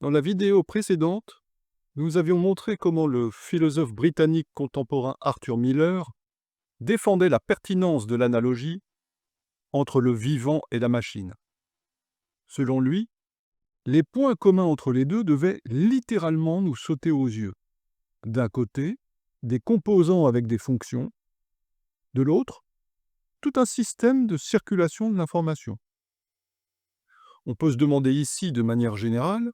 Dans la vidéo précédente, nous avions montré comment le philosophe britannique contemporain Arthur Miller défendait la pertinence de l'analogie entre le vivant et la machine. Selon lui, les points communs entre les deux devaient littéralement nous sauter aux yeux. D'un côté, des composants avec des fonctions, de l'autre, tout un système de circulation de l'information. On peut se demander ici, de manière générale,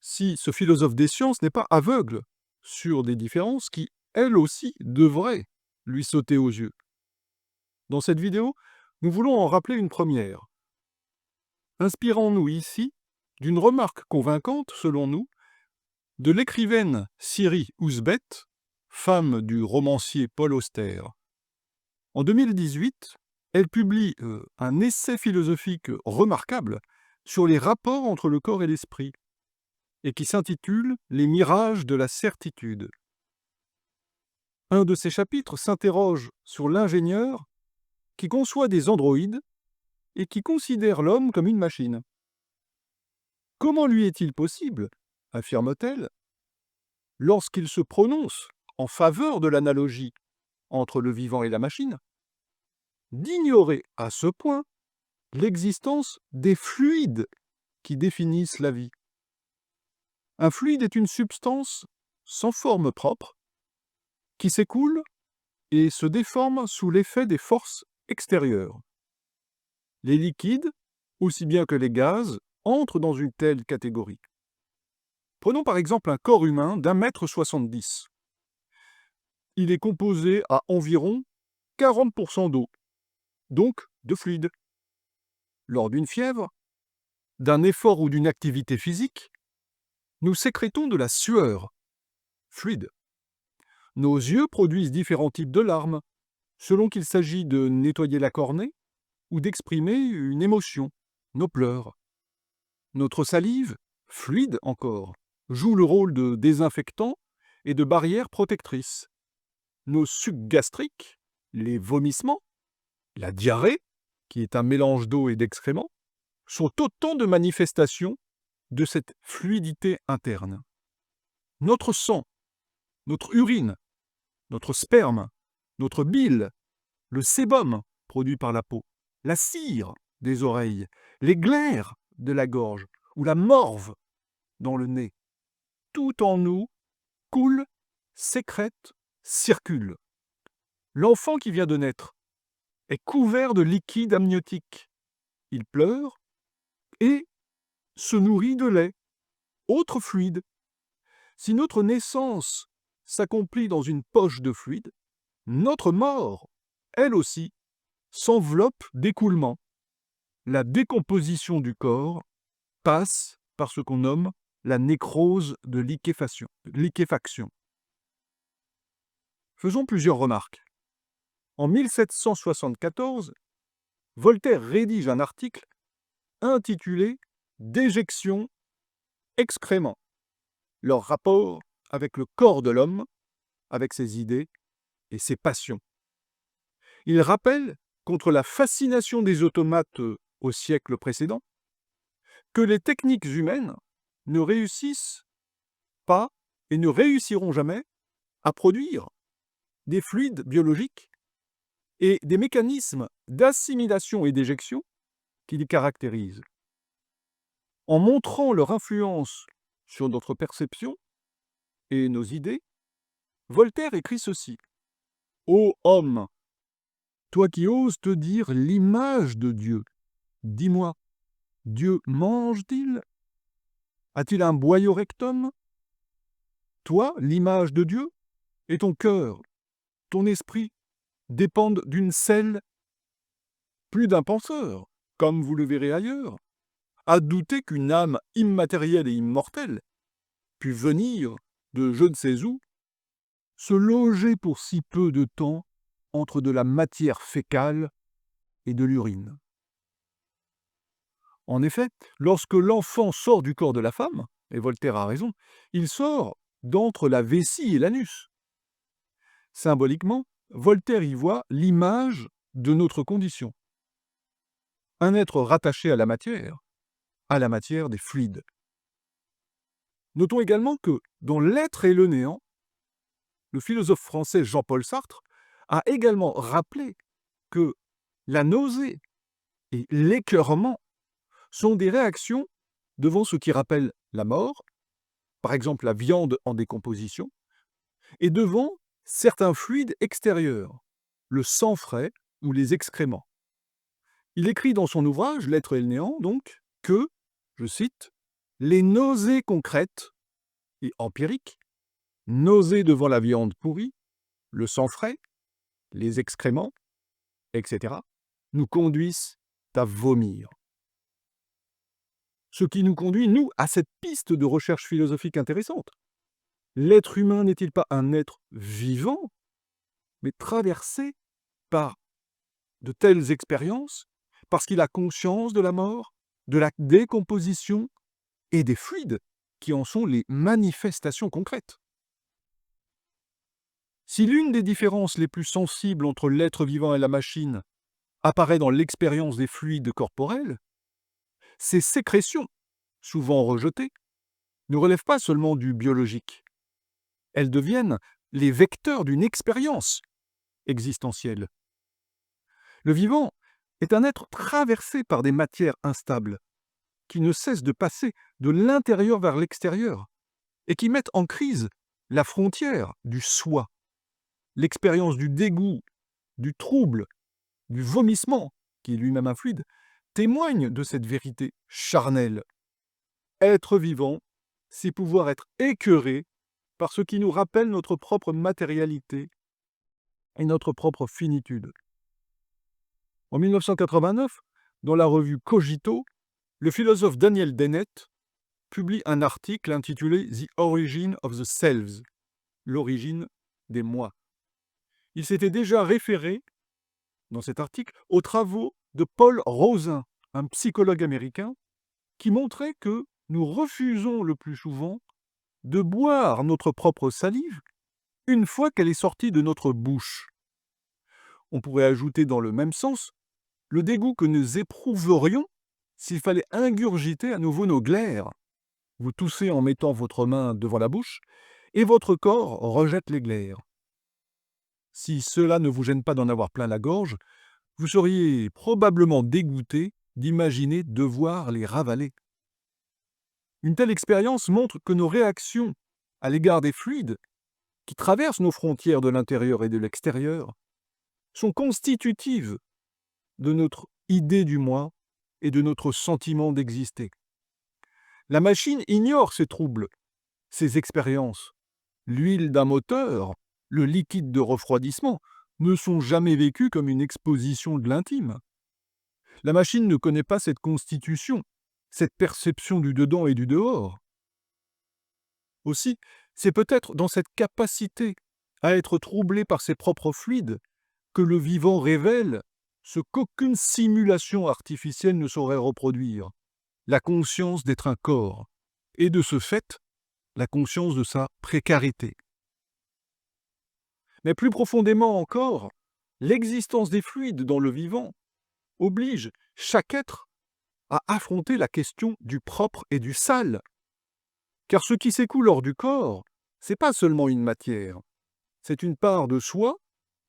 si ce philosophe des sciences n'est pas aveugle sur des différences qui, elles aussi, devraient lui sauter aux yeux. Dans cette vidéo, nous voulons en rappeler une première. Inspirons-nous ici d'une remarque convaincante, selon nous, de l'écrivaine Siri Ouzbet, femme du romancier Paul Auster. En 2018, elle publie un essai philosophique remarquable sur les rapports entre le corps et l'esprit, et qui s'intitule « Les mirages de la certitude ». Un de ces chapitres s'interroge sur l'ingénieur qui conçoit des androïdes et qui considère l'homme comme une machine. Comment lui est-il possible, affirme-t-elle, lorsqu'il se prononce en faveur de l'analogie entre le vivant et la machine, d'ignorer à ce point l'existence des fluides qui définissent la vie? Un fluide est une substance sans forme propre qui s'écoule et se déforme sous l'effet des forces extérieures. Les liquides, aussi bien que les gaz, entrent dans une telle catégorie. Prenons par exemple un corps humain d'1,70 m. Il est composé à environ 40% d'eau, donc de fluide. Lors d'une fièvre, d'un effort ou d'une activité physique, nous sécrétons de la sueur, fluide. Nos yeux produisent différents types de larmes, selon qu'il s'agit de nettoyer la cornée ou d'exprimer une émotion, nos pleurs. Notre salive, fluide encore, joue le rôle de désinfectant et de barrière protectrice. Nos sucs gastriques, les vomissements, la diarrhée, qui est un mélange d'eau et d'excréments, sont autant de manifestations de cette fluidité interne. Notre sang, notre urine, notre sperme, notre bile, le sébum produit par la peau, la cire des oreilles, les glaires de la gorge ou la morve dans le nez, tout en nous coule, sécrète, circule. L'enfant qui vient de naître est couvert de liquide amniotique. Il pleure et se nourrit de lait, autre fluide. Si notre naissance s'accomplit dans une poche de fluide, notre mort, elle aussi, s'enveloppe d'écoulement. La décomposition du corps passe par ce qu'on nomme la nécrose de liquéfaction. Faisons plusieurs remarques. En 1774, Voltaire rédige un article intitulé « Déjection, excréments », leur rapport avec le corps de l'homme, avec ses idées et ses passions. Il rappelle, contre la fascination des automates au siècle précédent, que les techniques humaines ne réussissent pas et ne réussiront jamais à produire des fluides biologiques et des mécanismes d'assimilation et d'éjection qui les caractérisent. En montrant leur influence sur notre perception et nos idées, Voltaire écrit ceci. « Ô homme, toi qui oses te dire l'image de Dieu, dis-moi, Dieu mange-t-il? A-t-il un boyau rectum? Toi, l'image de Dieu, et ton cœur, ton esprit, dépendent d'une selle. Plus d'un penseur, comme vous le verrez ailleurs, a douté qu'une âme immatérielle et immortelle pût venir de je ne sais où, se loger pour si peu de temps entre de la matière fécale et de l'urine. En effet, lorsque l'enfant sort du corps de la femme, et Voltaire a raison, il sort d'entre la vessie et l'anus. Symboliquement, Voltaire y voit l'image de notre condition. Un être rattaché à la matière des fluides. Notons également que dans L'être et le néant, le philosophe français Jean-Paul Sartre a également rappelé que la nausée et l'écœurement sont des réactions devant ce qui rappelle la mort, par exemple la viande en décomposition, et devant certains fluides extérieurs, le sang frais ou les excréments. Il écrit dans son ouvrage L'être et le néant, donc, que, je cite, « les nausées concrètes et empiriques, nausées devant la viande pourrie, le sang frais, les excréments, etc., nous conduisent à vomir. » Ce qui nous conduit, nous, à cette piste de recherche philosophique intéressante. L'être humain n'est-il pas un être vivant, mais traversé par de telles expériences, parce qu'il a conscience de la mort, de la décomposition et des fluides qui en sont les manifestations concrètes. Si l'une des différences les plus sensibles entre l'être vivant et la machine apparaît dans l'expérience des fluides corporels, ces sécrétions, souvent rejetées, ne relèvent pas seulement du biologique. Elles deviennent les vecteurs d'une expérience existentielle. Le vivant est un être traversé par des matières instables, qui ne cessent de passer de l'intérieur vers l'extérieur, et qui mettent en crise la frontière du soi. L'expérience du dégoût, du trouble, du vomissement, qui est lui-même un fluide, témoigne de cette vérité charnelle. Être vivant, c'est pouvoir être écœuré par ce qui nous rappelle notre propre matérialité et notre propre finitude. En 1989, dans la revue Cogito, le philosophe Daniel Dennett publie un article intitulé « The Origin of the Selves », l'origine des moi. Il s'était déjà référé, dans cet article, aux travaux de Paul Rozin, un psychologue américain, qui montrait que nous refusons le plus souvent de boire notre propre salive une fois qu'elle est sortie de notre bouche. On pourrait ajouter dans le même sens le dégoût que nous éprouverions s'il fallait ingurgiter à nouveau nos glaires. Vous toussez en mettant votre main devant la bouche et votre corps rejette les glaires. Si cela ne vous gêne pas d'en avoir plein la gorge, vous seriez probablement dégoûté d'imaginer devoir les ravaler. Une telle expérience montre que nos réactions à l'égard des fluides, qui traversent nos frontières de l'intérieur et de l'extérieur, sont constitutives de notre idée du moi et de notre sentiment d'exister. La machine ignore ces troubles, ces expériences. L'huile d'un moteur, le liquide de refroidissement, ne sont jamais vécus comme une exposition de l'intime. La machine ne connaît pas cette constitution, cette perception du dedans et du dehors. Aussi, c'est peut-être dans cette capacité à être troublé par ses propres fluides que le vivant révèle ce qu'aucune simulation artificielle ne saurait reproduire, la conscience d'être un corps, et de ce fait, la conscience de sa précarité. Mais plus profondément encore, l'existence des fluides dans le vivant oblige chaque être à affronter la question du propre et du sale. Car ce qui s'écoule hors du corps, c'est pas seulement une matière, c'est une part de soi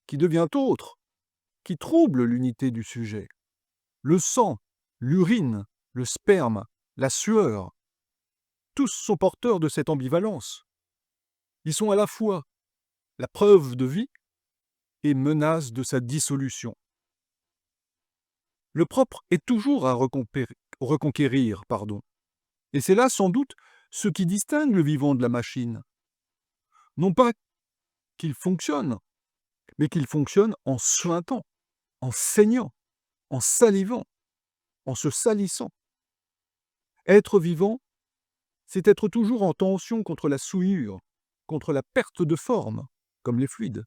qui devient autre, qui trouble l'unité du sujet. Le sang, l'urine, le sperme, la sueur, tous sont porteurs de cette ambivalence. Ils sont à la fois la preuve de vie et menace de sa dissolution. Le propre est toujours à reconquérir, et c'est là sans doute ce qui distingue le vivant de la machine. Non pas qu'il fonctionne, mais qu'il fonctionne en suintant, en saignant, en salivant, en se salissant. Être vivant, c'est être toujours en tension contre la souillure, contre la perte de forme, comme les fluides,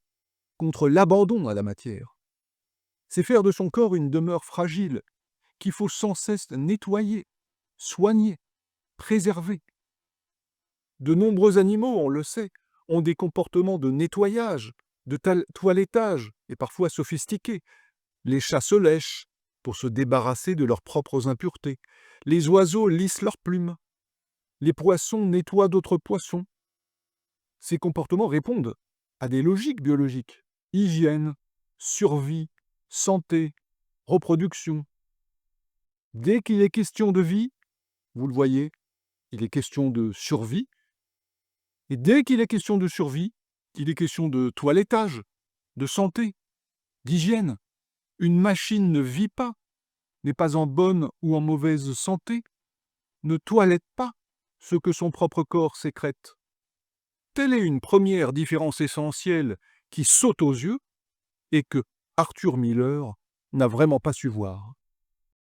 contre l'abandon à la matière. C'est faire de son corps une demeure fragile, qu'il faut sans cesse nettoyer, soigner, préserver. De nombreux animaux, on le sait, ont des comportements de nettoyage, de toilettage, et parfois sophistiqués. Les chats se lèchent pour se débarrasser de leurs propres impuretés. Les oiseaux lissent leurs plumes. Les poissons nettoient d'autres poissons. Ces comportements répondent à des logiques biologiques. Hygiène, survie, santé, reproduction. Dès qu'il est question de vie, vous le voyez, il est question de survie. Et dès qu'il est question de survie, il est question de toilettage, de santé, d'hygiène. Une machine ne vit pas, n'est pas en bonne ou en mauvaise santé, ne toilette pas ce que son propre corps sécrète. Telle est une première différence essentielle qui saute aux yeux et que Arthur Miller n'a vraiment pas su voir.